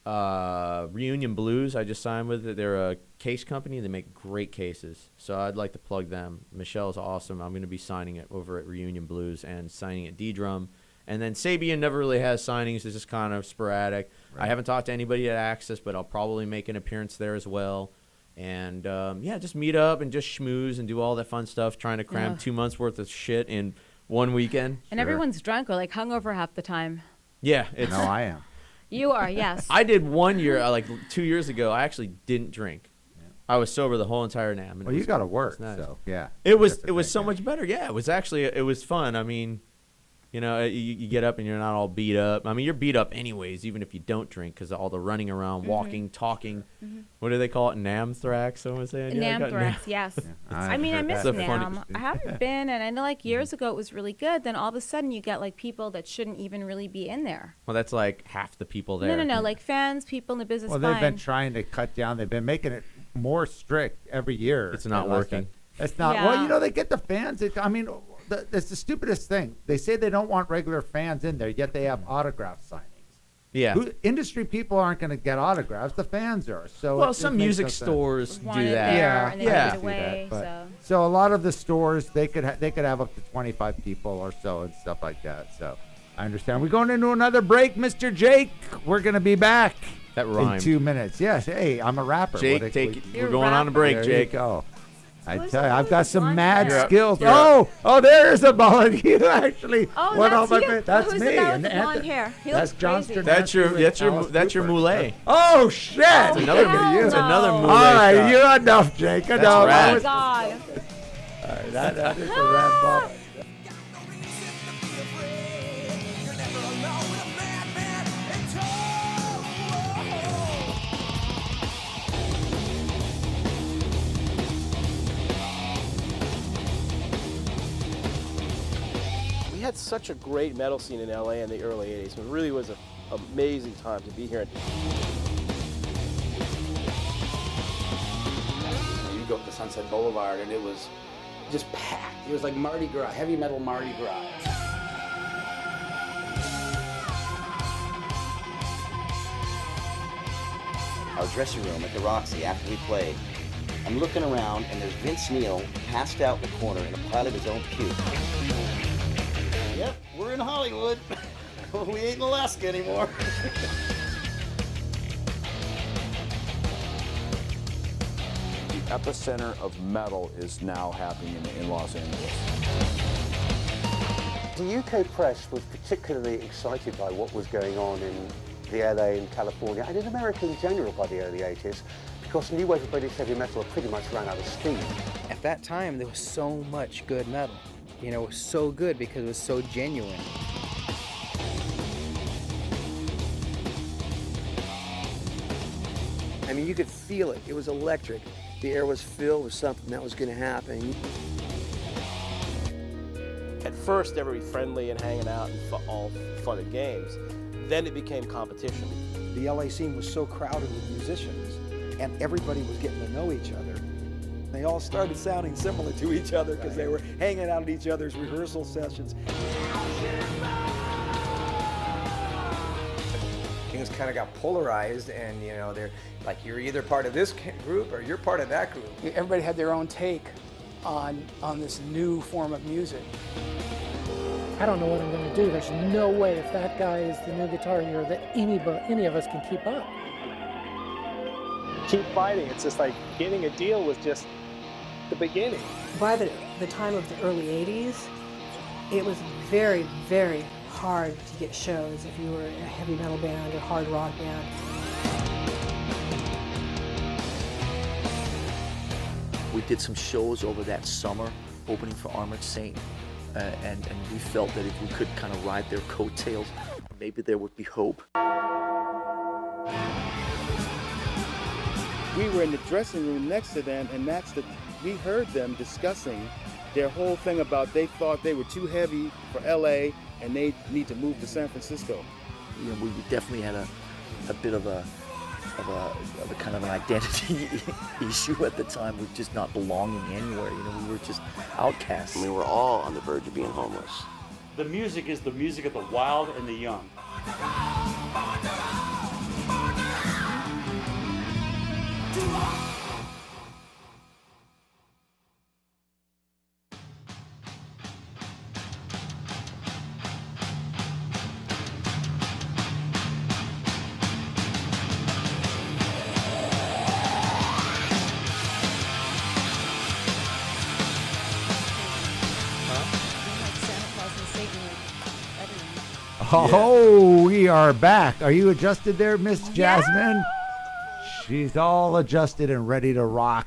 C: Reunion Blues. I just signed with it. They're a case company. They make great cases, so I'd like to plug them. Michelle's awesome. I'm going to be signing it over at Reunion Blues and signing at D-Drum. And then Sabian never really has signings. It's just kind of sporadic. Right. I haven't talked to anybody at Axis, but I'll probably make an appearance there as well. And, just meet up and just schmooze and do all that fun stuff, trying to cram 2 months' worth of shit in one weekend.
D: And everyone's drunk or like hungover half the time.
C: Yeah.
B: No, I am.
D: You are, yes.
C: I did 1 year, 2 years ago, I actually didn't drink. I was sober the whole entire NAMM.
B: Well, you got to work,
C: nice.
B: so, yeah.
C: It was so much better. Yeah, it was fun. I mean, you get up and you're not all beat up. I mean, you're beat up anyways, even if you don't drink, because all the running around, walking, talking. What do they call it? Namthrax? Someone saying?
D: Namthrax, yes. I mean, I miss NAMM. I haven't been, and I know years ago it was really good. Then all of a sudden you get people that shouldn't even really be in there.
C: Well, that's like half the people there.
D: No, like fans, people in the business.
B: Well, they've been trying to cut down. They've been making it more strict every year.
C: It's not working.
B: It's not. Yeah. Well, they get the fans. It's the stupidest thing. They say they don't want regular fans in there, yet they have autograph signings.
C: Yeah.
B: Industry people aren't going to get autographs. The fans are. So
C: some music stores do that.
B: Yeah. So a lot of the stores they could have up to 25 people or so and stuff like that. So I understand. We're going into another break, Mr. Jake. We're going to be back.
C: That rhymed.
B: In 2 minutes. Yes. Hey, I'm a rapper.
C: Jake, we're going on a break,
B: there
C: Jake.
B: You go. I tell you, I've got some mad skills. Oh, there's a mullet. You actually went off my face. That's
D: Who's
B: me.
D: And blonde hair? He
B: that's
D: looks
B: Johnston.
C: That's your moulet.
B: Oh shit!
C: It's another moulet.
B: All right, you're enough, Jake.
C: That's rad.
D: Oh my God.
B: All right, that is a rad ball.
N: We had such a great metal scene in LA in the early 80s. It really was an amazing time to be here.
O: You go up to Sunset Boulevard and it was just packed. It was like Mardi Gras, heavy metal Mardi Gras.
P: Our dressing room at the Roxy after we played. I'm looking around and there's Vince Neil passed out in the corner in a pile of his own puke.
O: Yep, we're in Hollywood. We ain't in Alaska anymore.
Q: The epicenter of metal is now happening in Los Angeles.
R: The UK press was particularly excited by what was going on in the LA and California, and in America in general by the early 80s, because new wave of British heavy metal pretty much ran out of steam.
S: At that time, there was so much good metal. It was so good because it was so genuine.
T: I mean, you could feel it. It was electric. The air was filled with something that was going to happen.
N: At first, they were friendly and hanging out and all fun and games. Then it became competition.
U: The LA scene was so crowded with musicians, and everybody was getting to know each other. They all started sounding similar to each other because they were hanging out at each other's rehearsal sessions.
L: Things kind of got polarized, and they're like, you're either part of this group or you're part of that group.
H: Everybody had their own take on this new form of music.
V: I don't know what I'm going to do. There's no way if that guy is the new guitar hero that any of us can keep up.
M: Keep fighting. It's just like getting a deal was just the beginning.
W: By the time of the early 80s, it was very, very hard to get shows if you were a heavy metal band or hard rock band.
G: We did some shows over that summer, opening for Armored Saint, and we felt that if we could kind of ride their coattails, maybe there would be hope.
A: We were in the dressing room next to them, and we heard them discussing their whole thing about they thought they were too heavy for LA and they need to move to San Francisco.
G: You know, we definitely had a bit of a kind of an identity issue at the time, with just not belonging anywhere. You know, we were just outcasts.
E: We were all on the verge of being homeless.
I: The music is the music of the wild and the young.
B: Oh, we are back. Are you adjusted there, Miss Jasmine? She's all adjusted and ready to rock.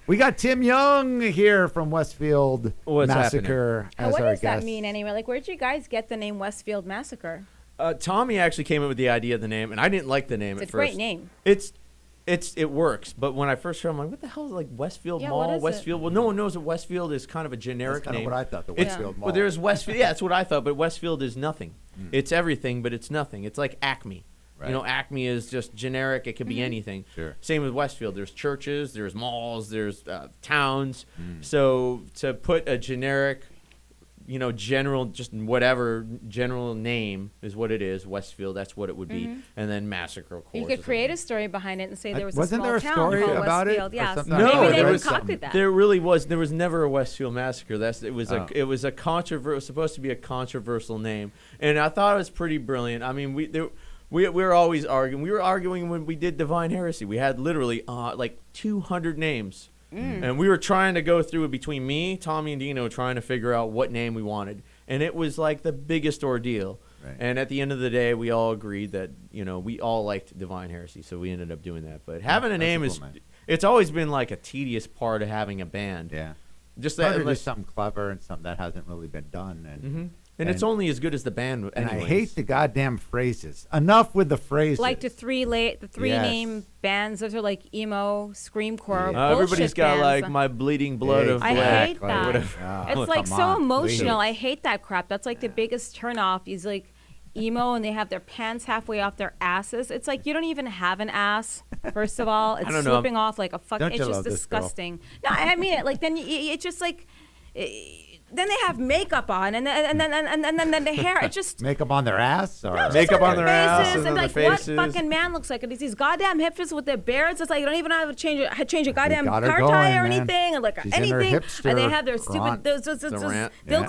B: We got Tim Yeung here from Westfield Massacre as
D: what
B: our
D: does
B: guest.
D: that mean anyway? Like, where'd you guys get the name Westfield Massacre?
C: Tommy actually came up with the idea of the name, and I didn't like the name at
D: It's a
C: first.
D: great name.
C: It works, but when I first heard it, I'm like, what the hell is like Westfield
D: Yeah,
C: Mall?
D: what is
C: Westfield? Well, no one knows that Westfield is kind of a generic
B: That's kind
C: name.
B: of what I thought, the Westfield Mall.
C: Well, there's Westfield. Yeah, that's what I thought, but Westfield is nothing. It's everything, but it's nothing. It's like Acme.
B: Right.
C: You know, Acme is just generic. It could be anything.
B: Sure.
C: Same with Westfield. There's churches, there's malls, there's towns. So to put a generic, you know, general, just whatever general name is what it is. Westfield, that's what it would be. And then Massacre, of course.
D: You could create a story behind it and say there was a
B: Wasn't
D: small
B: there a
D: town
B: story
D: called
B: about it
D: Westfield.
B: or
D: Yeah,
B: something?
C: No,
D: maybe they
C: there was
D: concocted that.
C: There really was. There was never a Westfield Massacre. It was
B: Oh.
C: supposed to be a controversial name, and I thought it was pretty brilliant. I mean, we were always arguing. We were arguing when we did Devine Heresy. We had literally like 200 names, and we were trying to go through it between me, Tommy, and Dino, trying to figure out what name we wanted, and it was like the biggest ordeal.
B: Right.
C: And at the end of the day, we all agreed that, you know, we all liked Devine Heresy, so we ended up doing that. But having a name
B: that's a cool name.
C: it's always been like a tedious part of having a band.
B: Yeah.
C: Just
B: Hard
C: that,
B: to do
C: like,
B: something clever and something that hasn't really been done.
C: and it's only as good as the band.
B: And I
C: anyways.
B: hate the goddamn phrases. Enough with the phrases.
D: Like the three
B: Yes.
D: name bands. Those are like emo, screamcore,
C: everybody's
D: bullshit
C: got
D: bands.
C: like My Bleeding Blood of
D: I
C: Black.
D: hate that.
C: Whatever.
D: It's like
B: come
D: so
B: on,
D: emotional.
B: please.
D: I hate that crap. That's like the biggest turnoff. Is like emo and they have their pants halfway off their asses. It's like you don't even have an ass. First of all, it's
C: don't know.
D: slipping off like a fucking.
B: Don't
D: It's
B: you
D: just
B: love this girl?
D: disgusting. No, I mean it. Like then it's just like. Then they have makeup on, and then the hair. It just
B: Makeup on their ass? Or?
D: just
C: Makeup on their ass
D: faces
C: and then the
D: like
C: faces.
D: what fucking man looks like? And these goddamn hipsters with their beards. It's like you don't even have to change a goddamn
B: got
D: car
B: her going,
D: tire or
B: man.
D: anything, or like
B: She's in her
D: anything. And they
B: hipster
D: have their stupid
B: rant.
D: those
C: rant.
D: they're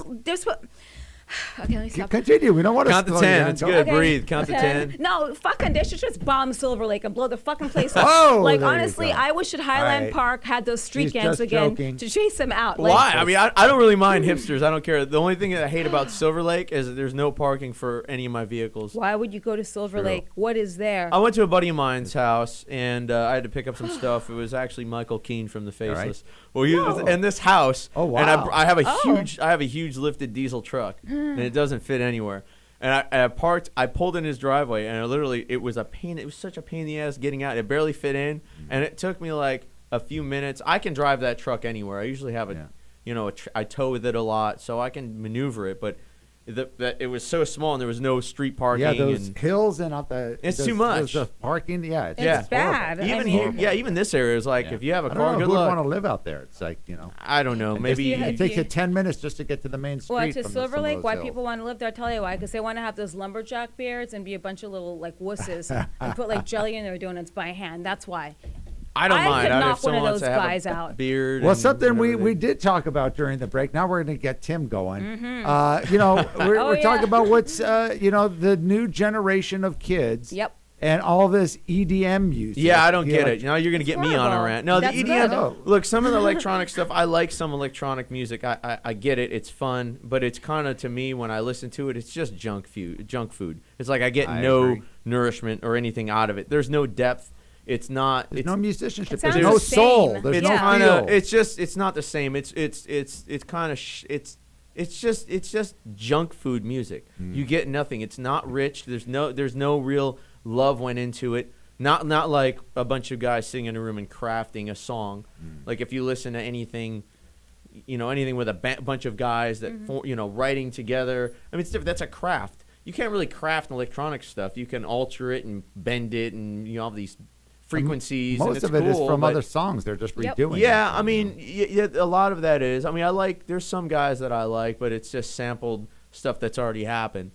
D: okay, let me stop.
B: Continue. We don't want to
C: Count to 10. It's good. Breathe. Count to 10.
D: No, fucking, they should just bomb Silver Lake and blow the fucking place up.
B: Oh,
D: like,
B: there you
D: honestly,
B: go.
D: I wish at Highland
B: right.
D: Park had those street
B: She's
D: gangs
B: just
D: again
B: joking.
D: to chase them out.
C: Why?
D: Like,
C: I mean, I don't really mind hipsters. I don't care. The only thing that I hate about Silver Lake is that there's no parking for any of my vehicles.
D: why would you go to Silver
B: True.
D: Lake? What is there?
C: I went to a buddy of mine's house, and I had to pick up some stuff. It was actually Michael Keane from The Faceless.
B: right.
C: Well, he was in this house,
B: Oh, wow.
C: and I have a
D: Oh.
C: huge lifted diesel truck, and it doesn't fit anywhere. And I parked. I pulled in his driveway, and it was a pain. It was such a pain in the ass getting out. It barely fit in, and it took me like a few minutes. I can drive that truck anywhere. I usually have I tow with it a lot, so I can maneuver it. But it was so small, and there was no street parking.
B: Yeah, those
C: and
B: hills and up the.
C: It's
B: those-
C: too much.
B: those parking, yeah.
D: It's
B: horrible.
D: bad. I
C: even
D: mean-
C: here, even this area is like,
B: Yeah.
C: if you have a
B: I don't
C: car,
B: know
C: good
B: who would
C: luck.
B: want to live out there. It's like,
C: I don't know. Maybe
B: it takes you 10 minutes just to get to the main street.
D: Well, to
B: from
D: Silver
B: some of
D: Lake,
B: those
D: why
B: hills.
D: people want to live there, I'll tell you why. Because they want to have those lumberjack beards and be a bunch of little, like, wusses and put, like, jelly in their donuts by hand. That's why.
C: I don't
D: I
C: mind.
D: could
C: If
D: knock one
C: someone
D: of
C: wants
D: those
C: to have
D: guys
C: a
D: out.
C: beard.
B: Well,
C: and
B: something we
C: everything.
B: did talk about during the break. Now we're going to get Tim going.
D: Mhm.
B: We're
D: Oh,
B: talking
D: yeah.
B: about what's, the new generation of kids.
D: Yep.
B: And all this EDM music.
C: Yeah, I don't get
B: like-
C: it. Now you're going to get me on a
D: horrible.
C: rant. No, the
D: That's
C: EDM.
B: bad.
C: Look, some of the electronic stuff, I like some electronic music. I get it. It's fun, but it's kind of, to me, when I listen to it, it's just junk food. It's like I get
B: I
C: no
B: agree.
C: nourishment or anything out of it. There's no depth. It's not.
B: There's no musicianship.
D: It
B: There's
D: sounds
B: no
D: the
B: soul.
D: same.
B: There's
C: it's
B: no
C: kind
B: feel.
C: of. It's not the same. It's kind of. It's just junk food music. You get nothing. It's not rich. There's no real love went into it. Not like a bunch of guys sitting in a room and crafting a song. Like if you listen to anything, anything with a bunch of guys that writing together. I mean, it's different. That's a craft. You can't really craft electronic stuff. You can alter it and bend it, and you have these frequencies.
B: Most
C: and it's
B: of it is
C: cool,
B: from
C: but-
B: other songs. They're just redoing.
C: Yeah,
B: it.
C: I mean, a lot of that is. I mean, there's some guys that I like, but it's just sampled stuff that's already happened.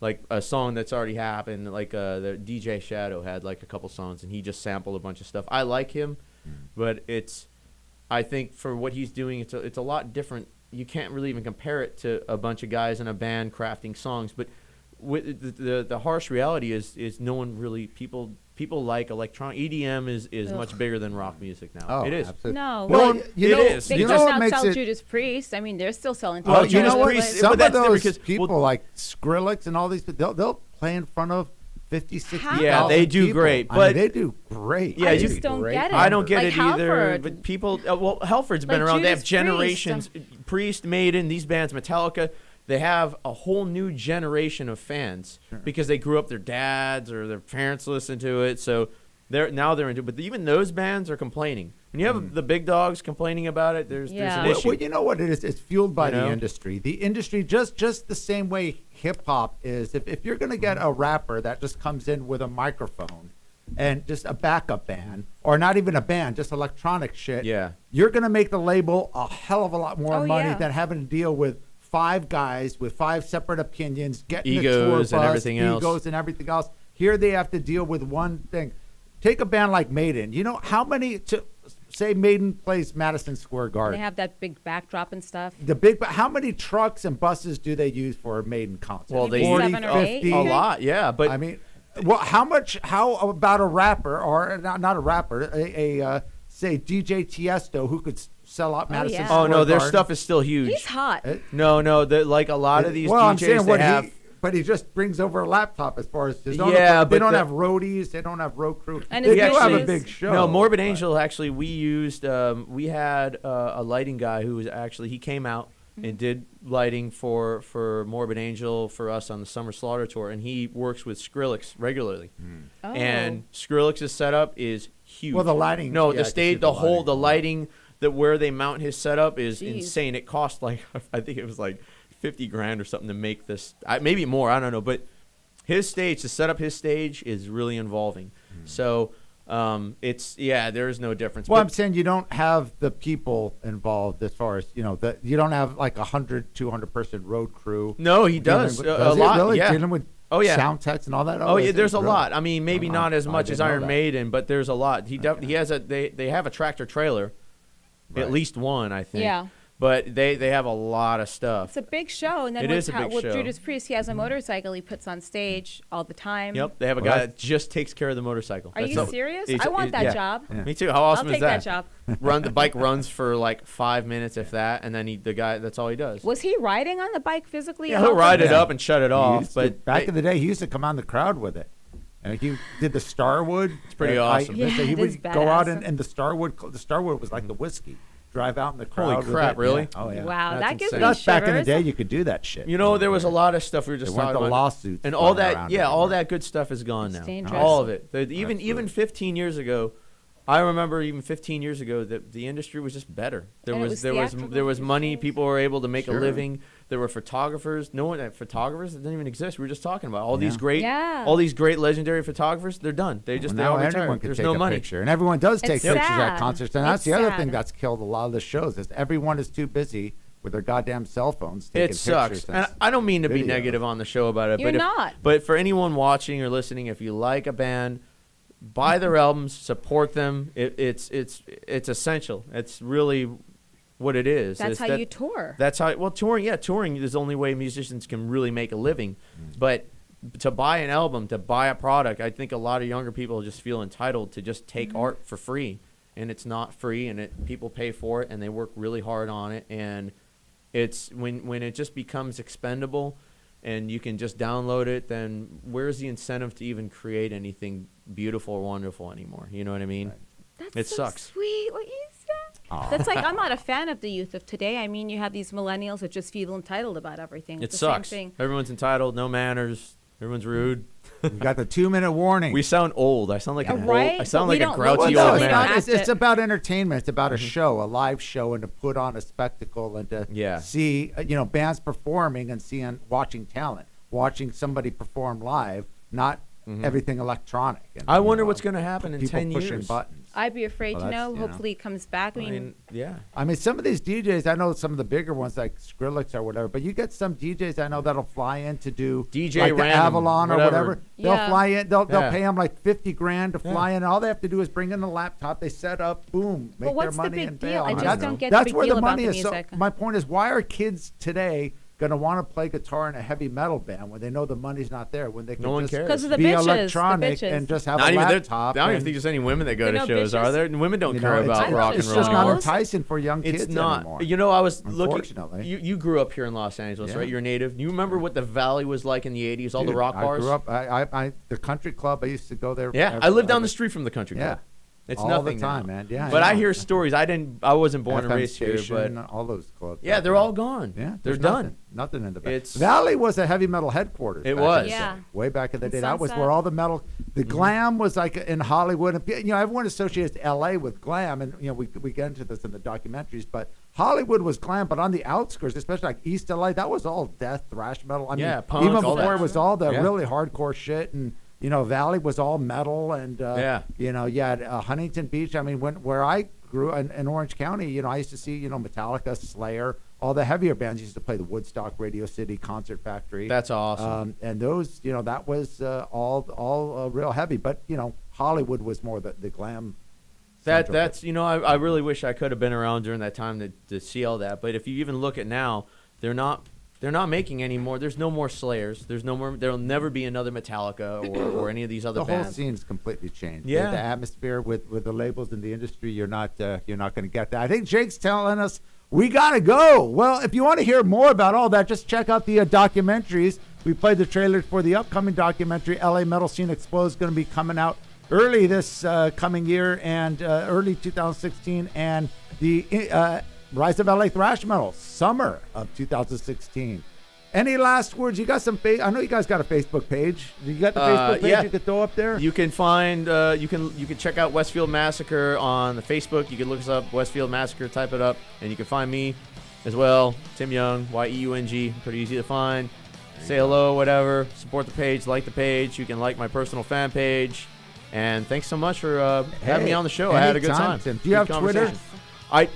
C: Like a song that's already happened. Like the DJ Shadow had like a couple songs, and he just sampled a bunch of stuff. I like him, but I think for what he's doing, it's a lot different. You can't really even compare it to a bunch of guys in a band crafting songs. But with the harsh reality is no one really people like electronic. EDM is much bigger than rock music now.
B: Oh,
C: it is.
B: absolutely.
D: No.
B: Well,
C: it is.
D: They just not sell Judas Priest. I mean, they're still selling.
B: Well,
D: Judas
B: you know what?
D: Priest.
B: Some
C: but
B: of
C: that's different
B: those
C: because-
B: people like Skrillex and all these, they'll play in front of 50, 60,000
C: Yeah, they do
B: people.
C: great,
B: I
C: but
B: mean, they do great.
C: Yeah,
D: I just don't get it.
C: I don't get
D: Like
C: it either.
D: Halford.
C: But people, Halford's been
D: Like
C: around. They have
D: Judas
C: generations. Priest, Maiden, these bands, Metallica. They have a whole new generation of fans because they grew up. Their dads or their parents listened to it, so they're into it. But even those bands are complaining. When you have the big dogs complaining about it, there's an issue.
B: Well, you know what it is? It's fueled by
C: You
B: the
C: know?
B: industry. The industry, just the same way hip hop is. If you're going to get a rapper that just comes in with a microphone and just a backup band, or not even a band, just electronic shit, you're going to make the label a hell of a lot more money than having to deal with 5 guys with 5 separate opinions, getting
C: Egos
B: the tour bus,
C: and everything else.
B: egos and everything else. Here they have to deal with one thing. Take a band like Maiden. You know how many? Say Maiden plays Madison Square Garden.
D: They have that big backdrop and stuff.
B: How many trucks and buses do they use for a Maiden concert?
C: Well, they
D: 40, 7 or 8,
C: a lot, yeah. But
B: I mean, well, how about a rapper or not a rapper? Say DJ Tiesto who could sell out Madison Square
C: Oh no, their
B: Garden.
C: stuff is still huge.
D: He's hot.
C: No, like a lot of these
B: well,
C: DJs
B: I'm saying
C: they have.
B: but he just brings over a laptop as far as they
C: Yeah,
B: don't
C: but
B: have roadies, they don't have road crew.
D: And
B: they
D: his
B: do have a
D: dishes.
B: big show.
C: No, Morbid Angel actually we used. We had a lighting guy who was actually he came out and did lighting for Morbid Angel for us on the Summer Slaughter tour, and he works with Skrillex regularly.
D: Oh.
C: And Skrillex's setup is huge.
B: Well, the lighting.
C: No,
B: yeah,
C: the
B: I can
C: stage,
B: see
C: the lighting that where they mount his setup is
D: Jeez.
C: insane. It cost like I think it was like $50,000 or something to make this. Maybe more. I don't know, but his stage to set up his stage is really involving. So there is no difference.
B: Well,
C: But-
B: I'm saying you don't have the people involved as far as that you don't have like 100, 200 person road crew.
C: No, he
B: dealing
C: does
B: with-
C: a
B: he
C: lot.
B: Really?
C: Yeah.
B: Dealing with sound techs and all that.
C: Oh yeah,
B: is
C: there's a
B: really?
C: lot. I mean, maybe not as much as
B: didn't know
C: Iron
B: that.
C: Maiden, but there's a lot. He has they have a tractor trailer, at least one, I think.
D: Yeah.
C: But they have a lot of stuff.
D: It's a big show, and then
C: It is a big
D: with
C: show.
D: Judas Priest, he has a motorcycle he puts on stage all the time.
C: Yep, they have a guy that just takes care of the motorcycle.
D: Are you serious? I want that job.
C: Yeah. Me too. How awesome
D: I'll
C: is
D: take
C: that?
D: that job.
C: The bike runs for like 5 minutes, if that, and then the guy that's all he does.
D: Was he riding on the bike physically?
C: Yeah, he'll ride it up and shut it
B: He
C: off.
B: used to-
C: But
B: back in the day, he used to come on the crowd with it. And he did the Starwood. It's
C: pretty awesome.
D: Yeah,
B: he
D: it is
B: would go out
D: badass.
B: and the Starwood was like the whiskey. Drive out in the crowd.
C: Holy
B: with
C: crap,
B: it.
C: really?
B: Yeah. Oh yeah.
D: Wow, that gives me
B: That's back in the
D: shivers.
B: day. You could do that shit.
C: You know, there was a lot of stuff we were just
B: There weren't
C: talking
B: the
C: about.
B: lawsuits
C: And all
B: flying
C: that,
B: around
C: all
B: anymore.
C: that good stuff is gone now.
D: dangerous.
C: All of it. Even 15 years ago, I remember even 15 years ago that the industry was just better. There
D: And it
C: was
D: was
C: there was
D: theatrical,
C: there was money. People were able to make
B: Sure.
C: a living. There were photographers. Photographers that didn't even exist. We were just talking about all these great,
D: Yeah.
C: all these great legendary photographers. They're done. They just
B: Well,
C: they all
B: now
C: retired.
B: everyone can
C: There's
B: take
C: no
B: a
C: money.
B: picture, and everyone does take
D: It's
B: pictures
D: sad.
B: at concerts. And that's
D: It's
B: the other
D: sad.
B: thing that's killed a lot of the shows is everyone is too busy with their goddamn cell phones taking
C: It sucks,
B: pictures.
C: and I don't mean to be
B: videos.
C: negative on the show about it.
D: You're
C: but
D: not.
C: But for anyone watching or listening, if you like a band, buy their albums, support them. It's essential. It's really what it is.
D: That's
C: It's
D: how
C: that-
D: you tour.
C: That's how. Well, touring is the only way musicians can really make a living. But to buy an album, to buy a product, I think a lot of younger people just feel entitled to just take art for free, and it's not free, and people pay for it, and they work really hard on it, and it's when it just becomes expendable, and you can just download it, then where's the incentive to even create anything beautiful or wonderful anymore. You know what I mean?
D: That's
C: it
D: so
C: sucks.
D: sweet what you said. That's like, I'm not a fan of the youth of today. I mean, you have these millennials that just feel entitled about everything.
C: It
D: It's the
C: sucks.
D: Same thing.
C: Everyone's entitled, no manners. Everyone's rude.
B: You got the 2-minute warning.
C: We sound old. I sound like an
D: right?
C: old. I sound
D: But we
C: like a
D: don't
C: grouchy
D: look
C: old
D: silly.
C: man.
B: It's about entertainment. It's about a show, a live show, and to put on a spectacle and to see bands performing and watching talent, watching somebody perform live, not everything electronic. And,
C: I wonder what's going to happen in
B: people
C: 10
B: pushing
C: years.
B: buttons.
D: I'd be afraid
B: Well,
D: to
B: that's,
D: know. Hopefully it comes back. I mean,
C: yeah.
B: I mean, some of these DJs, I know some of the bigger ones like Skrillex or whatever, but you get some DJs I know that'll fly in to do
C: DJ
B: like the
C: random,
B: Avalon or whatever. They'll
D: Yeah.
B: fly in. They'll
C: Yeah.
B: pay them like $50,000 to fly in. All they have to do is bring in the laptop. They set up, boom, make
D: what's
B: their
D: the
B: money
D: big
B: and
D: deal?
B: bail.
D: I just
B: That's-
D: don't get the
B: that's
D: big
B: where
D: deal
B: the
D: about
B: money
D: the
B: is. So
D: music.
B: my point is, why are kids today going to want to play guitar in a heavy metal band when they know the money's not there? When they can
C: No one
B: just
C: cares.
D: 'Cause of the
B: be
D: bitches, the
B: electronic
D: bitches.
B: and just have
C: Not
B: a
C: even there-
B: laptop.
C: I don't even
B: and-
C: think there's any women that go
D: There
C: to
D: no
C: shows,
D: bitches?
C: are there? Women don't
B: You
C: care
B: know,
C: about
B: it's-
C: rock and
B: it's
C: roll.
B: just not
C: anymore.
B: enticing for young kids
C: It's not.
B: anymore.
C: You know, I was looking.
B: Unfortunately.
C: You grew up here in Los Angeles,
B: Yeah.
C: right? You're a native. You remember what the Valley was like in the 80s? All the rock bars.
B: I grew up. I the country club. I used to go there.
C: Yeah, I lived down the street from the country club. It's
B: all
C: nothing
B: the time,
C: now.
B: man. Yeah,
C: But I
B: know.
C: hear stories. I wasn't born and
B: FM
C: raised here,
B: station,
C: but
B: all those clubs.
C: yeah, they're all gone.
B: Yeah,
C: they're
B: there's
C: done.
B: Nothing in the back.
C: It's-
B: Valley was a heavy metal headquarters.
C: It
B: back
C: was.
B: in the
D: Yeah.
B: day. Way back in the
D: In
B: day. That was
D: Sunset.
B: where all the metal, the glam was like in Hollywood, and everyone associates L.A. with glam, and we get into this in the documentaries, but Hollywood was glam, but on the outskirts, especially like East L.A., that was all death thrash metal. I mean,
C: Yeah, punk,
B: even
C: all
B: before
C: that.
B: it was all the
C: Yeah.
B: really hardcore shit, and Valley was all metal, and Huntington Beach. I mean, where I grew in Orange County, I used to see Metallica, Slayer, all the heavier bands used to play the Woodstock, Radio City, Concert Factory.
C: That's awesome.
B: And those, that was all real heavy. But Hollywood was more the glam.
C: That's I really wish I could have been around during that time to see all that. But if you even look at now, they're not making any more. There's no more Slayers. There's no more. There'll never be another Metallica or any of these other
B: the
C: bands.
B: whole scene's completely changed.
C: Yeah.
B: The atmosphere with the labels in the industry, you're not going to get that. I think Jake's telling us we got to go. Well, if you want to hear more about all that, just check out the documentaries. We played the trailers for the upcoming documentary, LA Metal Scene Exposed, going to be coming out early this coming year and early 2016, and the Rise of LA Thrash Metal, summer of 2016. Any last words? You got some? I know you guys got a Facebook page. You got the Facebook page you could throw up there?
C: You can find you can check out Westfield Massacre on the Facebook. You can look us up, Westfield Massacre, type it up, and you can find me as well, Tim Yeung, Yeung. Pretty easy to find. Say hello, whatever. Support the page, like the page. You can like my personal fan page. And thanks so much for having me on the show. I had a good time.
B: Tim. Do you have Twitter?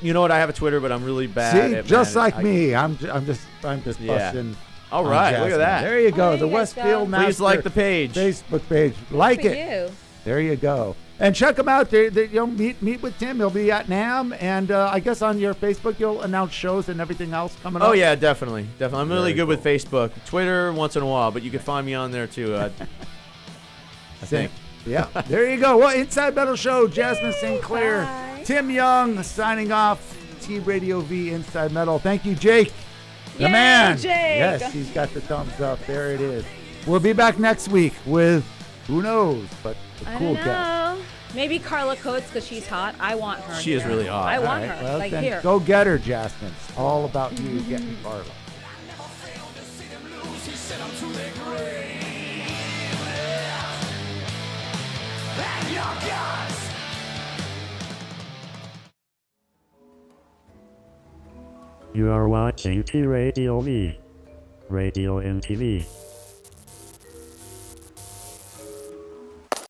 C: You know what? I have a Twitter, but I'm really bad at
B: just
C: managing.
B: like me. I'm just busting.
C: All right, look at that.
B: There you go.
D: Oh,
B: The Westfield Massacre.
C: Please like the page.
B: Facebook page. Like
D: for
B: it.
D: you.
B: There you go. And check them out. You'll meet with Tim. He'll be at NAMM, and I guess on your Facebook you'll announce shows and everything else coming up.
C: Oh yeah, definitely. I'm really
B: Very
C: good with Facebook, Twitter once in a while, but you can find me on there too. I think.
B: Yeah, there you go. Well, Inside Metal Show, Jasmin St. Tim Yeung signing off. T Radio V Inside Metal. Thank you, Jake. The
D: Yay,
B: man.
D: Jake.
B: Yes, he's got the thumbs up. There it is. We'll be back next week with who knows, but a cool guest.
D: Maybe Carla Coates because she's hot. I want her.
C: She is really hot.
D: I want
B: All right,
D: her.
B: well,
D: like
B: then
D: here.
B: go get her, Jasmin. It's all about you getting Carla.
F: You are watching T Radio V, Radio MTV.